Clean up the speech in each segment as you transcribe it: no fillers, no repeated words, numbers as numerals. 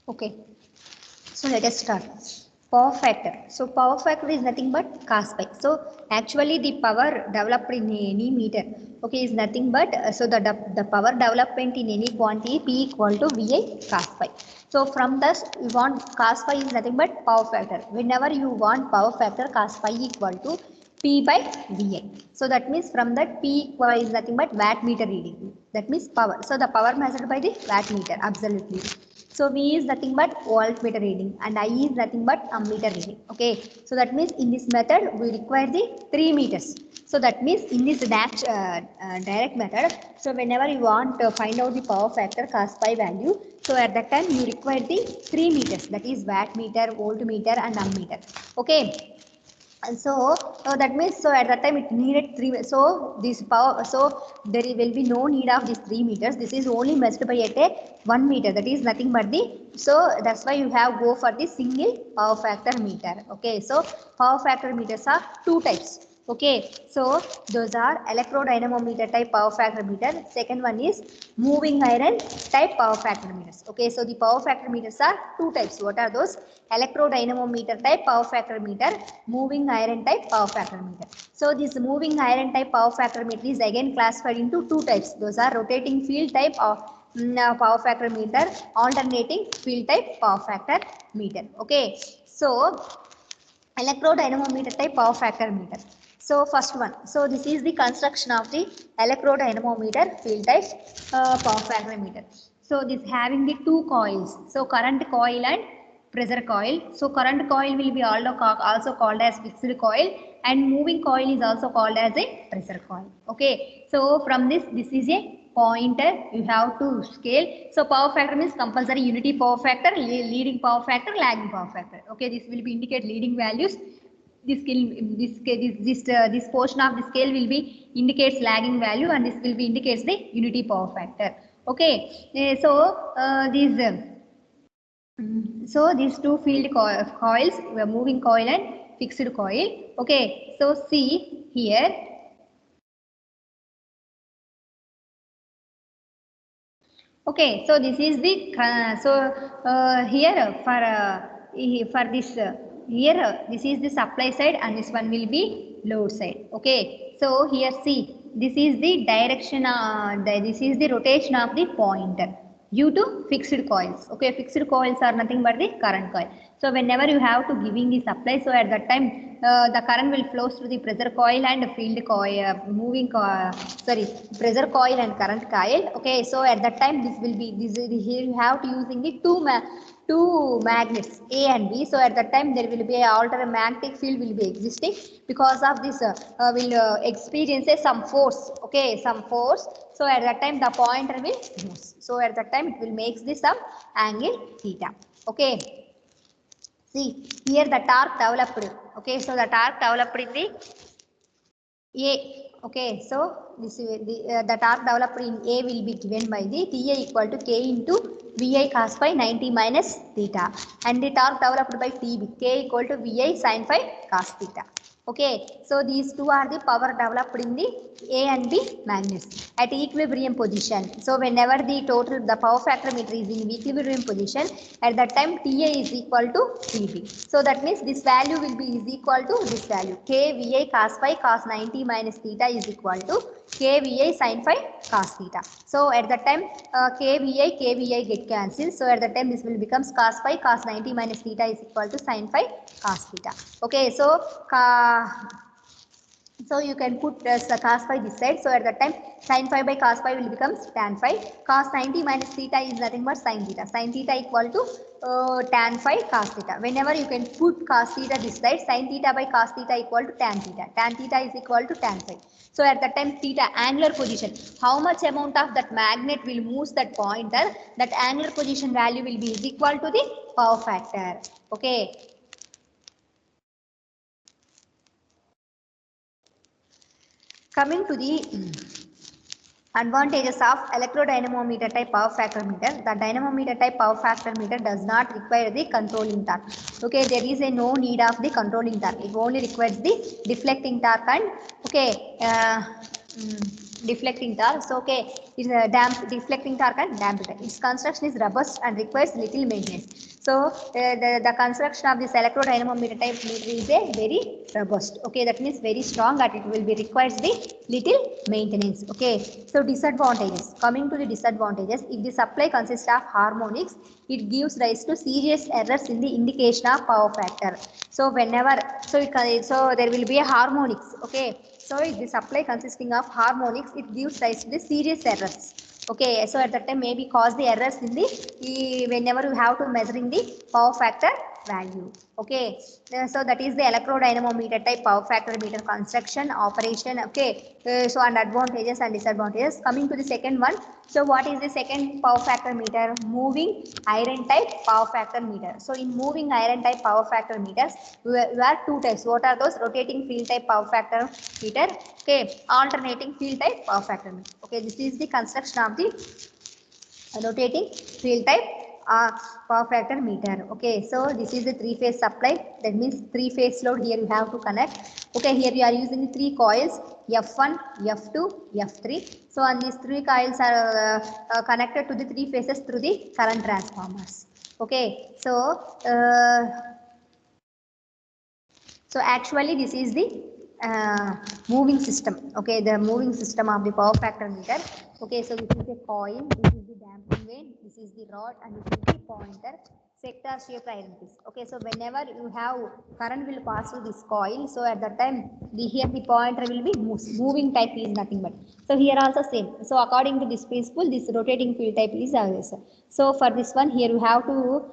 Okay, so let us start. Power factor. So power factor is nothing but cos pi. So actually the power developed in any meter, okay, is nothing but the power development in any quantity P equal to VI cos pi. So from this we want cos pi is nothing but power factor. Whenever you want power factor, cos pi equal to P by VI. So that means from that P equal is nothing but watt meter reading. That means power. So the power measured by the watt meter, absolutely. So V is nothing but voltmeter reading and I is nothing but ammeter reading. Okay. So that means in this method we require the 3 meters. So that means in this direct method, so whenever you want to find out the power factor cos pi value, so at that time you require the 3 meters, that is watt meter, voltmeter and ammeter. Okay. And so that means so at that time it needed 3, so this power, so there will be no need of these 3 meters. This is only measured by at a 1 meter, that is nothing but the, so that's why you have go for the single power factor meter. Okay, so power factor meters are 2 types. Okay, so those are electrodynamometer type power factor meter. Second one is moving iron type power factor meters. Okay, so the power factor meters are 2 types. What are those? Electrodynamometer type power factor meter, moving iron type power factor meter. So this moving iron type power factor meter is again classified into 2 types. Those are rotating field type of power factor meter, alternating field type power factor meter. Okay, so electrodynamometer type power factor meter. So first one, so this is the construction of the electrodynamometer field type power factor meter. So this having the 2 coils, so current coil and pressure coil. So current coil will be also called as fixed coil and moving coil is also called as a pressure coil. Okay, so from this is a pointer, you have to scale. So power factor means compulsory unity power factor, leading power factor, lagging power factor. Okay, this will be indicate leading values. This portion of the scale will be indicates lagging value and this will be indicates the unity power factor. Okay, so these two field coils, we are moving coil and fixed coil. Okay, so see here. Okay, so this is the here for this here this is the supply side and this one will be load side. Okay, so here see this is the direction. This is the rotation of the pointer due to fixed coils. Okay, fixed coils are nothing but the current coil. So whenever you have to giving the supply, so at that time the current will flow through the pressure coil and field coil, pressure coil and current coil. Okay, so at that time this will be here you have to using the two magnets A and B. So at that time there will be a alternate magnetic field will be existing. Because of this will experience some force. Okay, some force. So at that time the pointer will move. So at that time it will make this some angle theta. Okay. See here the torque developed. Okay, so the torque developed in the A. Okay, so this is the torque developed in A will be given by the TA equal to K into VI cos phi 90 minus theta, and the torque developed by TB K equal to VI sin phi cos theta. Okay, so these two are the power developed in the A and B magnets at equilibrium position. So whenever the power factor meter is in equilibrium position, at that time TA is equal to TB. So that means this value will be is equal to this value K VI cos phi cos 90 minus theta is equal to K VI sin phi cos theta. So at that time K VI get cancelled. So at that time this will becomes cos phi cos 90 minus theta is equal to sin phi cos theta. Okay, so you can put cos phi this side. So at that time sin phi by cos phi will become tan phi. Cos 90 minus theta is nothing but sin theta. Sin theta equal to tan phi cos theta. Whenever you can put cos theta this side, sin theta by cos theta equal to tan theta. Tan theta is equal to tan phi. So at that time theta angular position, how much amount of that magnet will move that pointer, that angular position value will be is equal to the power factor. Okay. Coming to the advantages of electrodynamometer type power factor meter. The dynamometer type power factor meter does not require the controlling torque. Okay, there is no need of the controlling torque. It only requires the deflecting torque and okay. deflecting torque. So okay, it's a deflecting torque and damped torque. Its construction is robust and requires little maintenance. So the construction of this electrodynamometer type meter is a very robust. Okay, that means very strong and it will be requires the little maintenance. Okay, so disadvantages. Coming to the disadvantages, if the supply consists of harmonics, it gives rise to serious errors in the indication of power factor. So whenever so there will be a harmonics. Okay, so if the supply consisting of harmonics, it gives rise to the serious errors. Okay, so at that time maybe cause the errors in the whenever you have to measuring the power factor value. Okay, so that is the electrodynamometer type power factor meter construction operation. Okay, so and advantages and disadvantages. Coming to the second one, so what is the second power factor meter? Moving iron type power factor meter. So in moving iron type power factor meters, we have two types. What are those? Rotating field type power factor meter. Okay, alternating field type power factor meter. Okay, this is the construction of the rotating field type power factor meter. Okay, so this is the three-phase supply. That means three-phase load. Here you have to connect. Okay, here we are using three coils, F1, F2, F3. So and these three coils are connected to the three phases through the current transformers. Okay, so actually this is the moving system. Okay, the moving system of the power factor meter. Okay, so this is a coil, this is the damping vane, this is the rod, and this is the pointer sector shaped iron piece. Okay, so whenever you have current will pass through this coil, so at that time here the pointer will be moving type is nothing but. So here also same. So according to this principle, this rotating field type is always. So for this one here you have to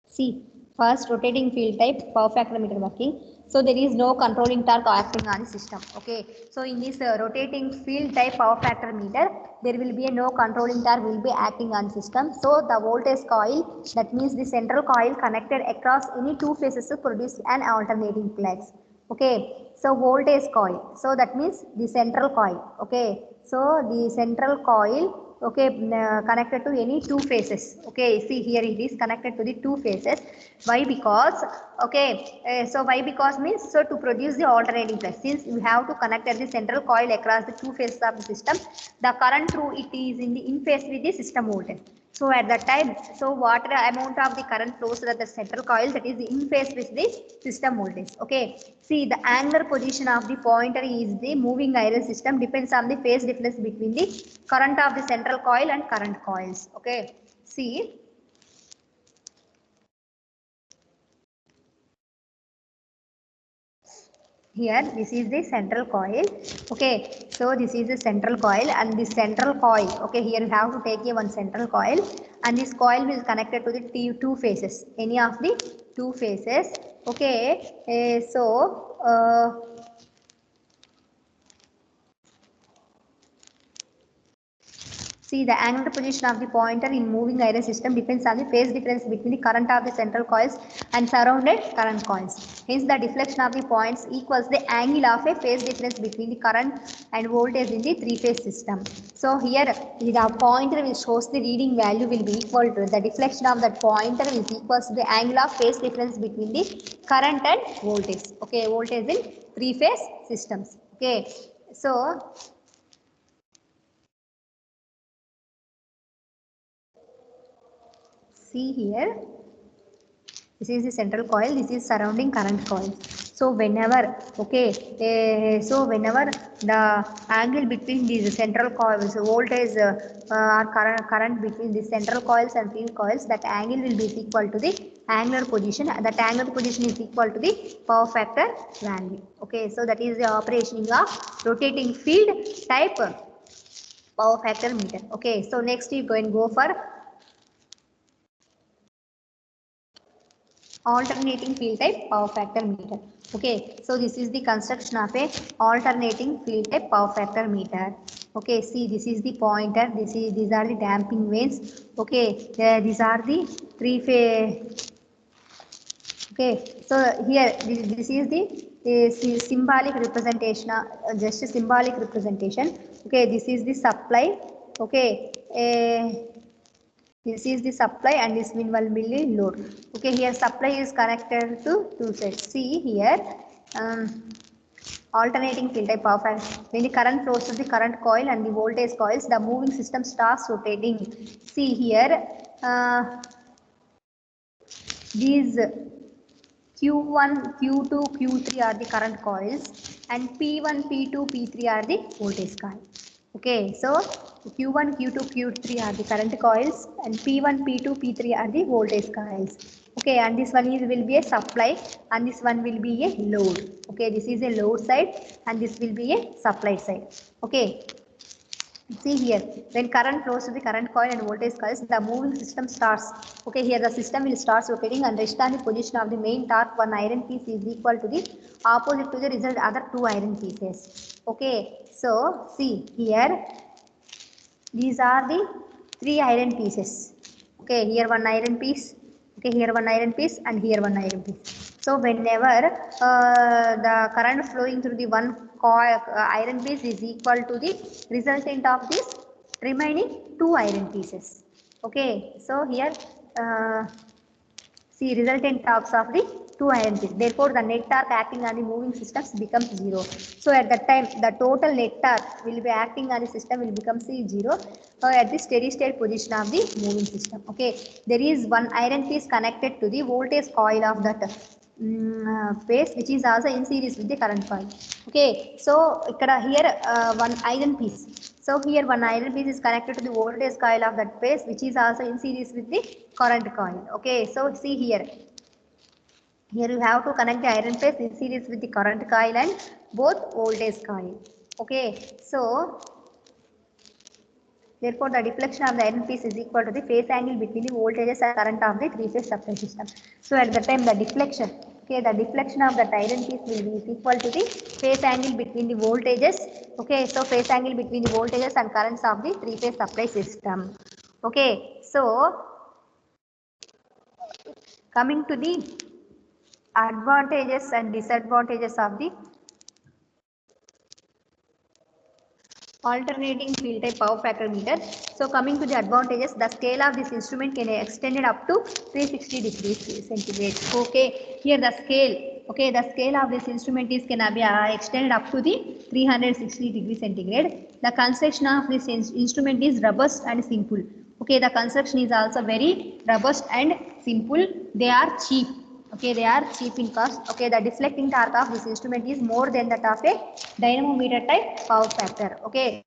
see first rotating field type power factor meter working. So there is no controlling torque acting on the system. Okay, so in this rotating field type power factor meter, there will be a no controlling torque will be acting on system. So the voltage coil, that means the central coil connected across any two phases to produce an alternating flux. Okay, so voltage coil, so that means the central coil. Okay, so the central coil, okay, connected to any two phases. Okay, see here it is connected to the two phases. Why? Because okay, so why? Because means so to produce the alternating flux, since you have to connect at the central coil across the two phases of the system, the current through it is in phase with the system voltage. So at that time, so what amount of the current flows through the central coil, that is in phase with the system voltage. Okay, see the angular position of the pointer is the moving iron system depends on the phase difference between the current of the central coil and current coils. Okay, see here this is the central coil. Okay, so this is the central coil and this central coil. Okay, here you have to take a one central coil and this coil is connected to the two phases, any of the two phases. Okay, see the angular position of the pointer in moving iron system depends on the phase difference between the current of the central coils and surrounded current coils. Hence the deflection of the points equals the angle of a phase difference between the current and voltage in the three-phase system. So here the pointer which shows the reading value will be equal to the deflection of that pointer is equals to the angle of phase difference between the current and voltage. Okay, voltage in three-phase systems. Okay, so see here, this is the central coil, this is surrounding current coil. So whenever, okay, so whenever the angle between these central coils, voltage or current between the central coils and field coils, that angle will be equal to the angular position. That angular position is equal to the power factor value. Okay, so that is the operation of rotating field type power factor meter. Okay, so next you go for alternating field type power factor meter. Okay, so this is the construction of a alternating field type power factor meter. Okay, see this is the pointer, these are the damping vanes. Okay, these are the three phase. Okay, so here this is the symbolic representation, just a symbolic representation. Okay, this is the supply. Okay, this is the supply and this will be load. Okay, here supply is connected to two sides. See here, alternating field type power factor. When the current flows through the current coil and the voltage coils, the moving system starts rotating. See here, these Q1, Q2, Q3 are the current coils and P1, P2, P3 are the voltage coil. Okay, so Q1, Q2, Q3 are the current coils and P1, P2, P3 are the voltage coils. Okay, and this one will be a supply and this one will be a load. Okay, this is a load side and this will be a supply side. Okay. See here, when current flows to the current coil and voltage coils, the moving system starts. Okay, here the system will start rotating and rest on the position of the main torque. One iron piece is equal to the opposite to the result other two iron pieces. Okay, so see here, these are the three iron pieces. Okay, here one iron piece. Okay, here one iron piece and here one iron piece. So whenever the current flowing through the one coil iron piece is equal to the resultant of this remaining two iron pieces. Okay, so here see resultant torques of the two iron pieces. Therefore, the net torque acting on the moving systems becomes 0. So at that time, the total net torque will be acting on the system will become 0 at the steady state position of the moving system. Okay, there is one iron piece connected to the voltage coil of that phase, which is also in series with the current coil. Okay, so here one iron piece. So here one iron piece is connected to the voltage coil of that phase, which is also in series with the current coil. Okay, so see here. Here you have to connect the iron phase in series with the current coil and both voltage coil. Okay, so therefore the deflection of the iron piece is equal to the phase angle between the voltages and current of the three-phase supply system. So at the time the deflection, okay, the deflection of that iron piece will be equal to the phase angle between the voltages. Okay, so phase angle between the voltages and currents of the three-phase supply system. Okay, so coming to the advantages and disadvantages of the alternating field type power factor meter. So coming to the advantages, the scale of this instrument can be extended up to 360 degrees centigrade. Okay, here the scale, okay, the scale of this instrument is can be extended up to the 360 degrees centigrade. The construction of this instrument is robust and simple. Okay, the construction is also very robust and simple. They are cheap. Okay, they are cheap in cost. Okay, the deflecting torque of this instrument is more than that of a dynamometer type power factor. Okay,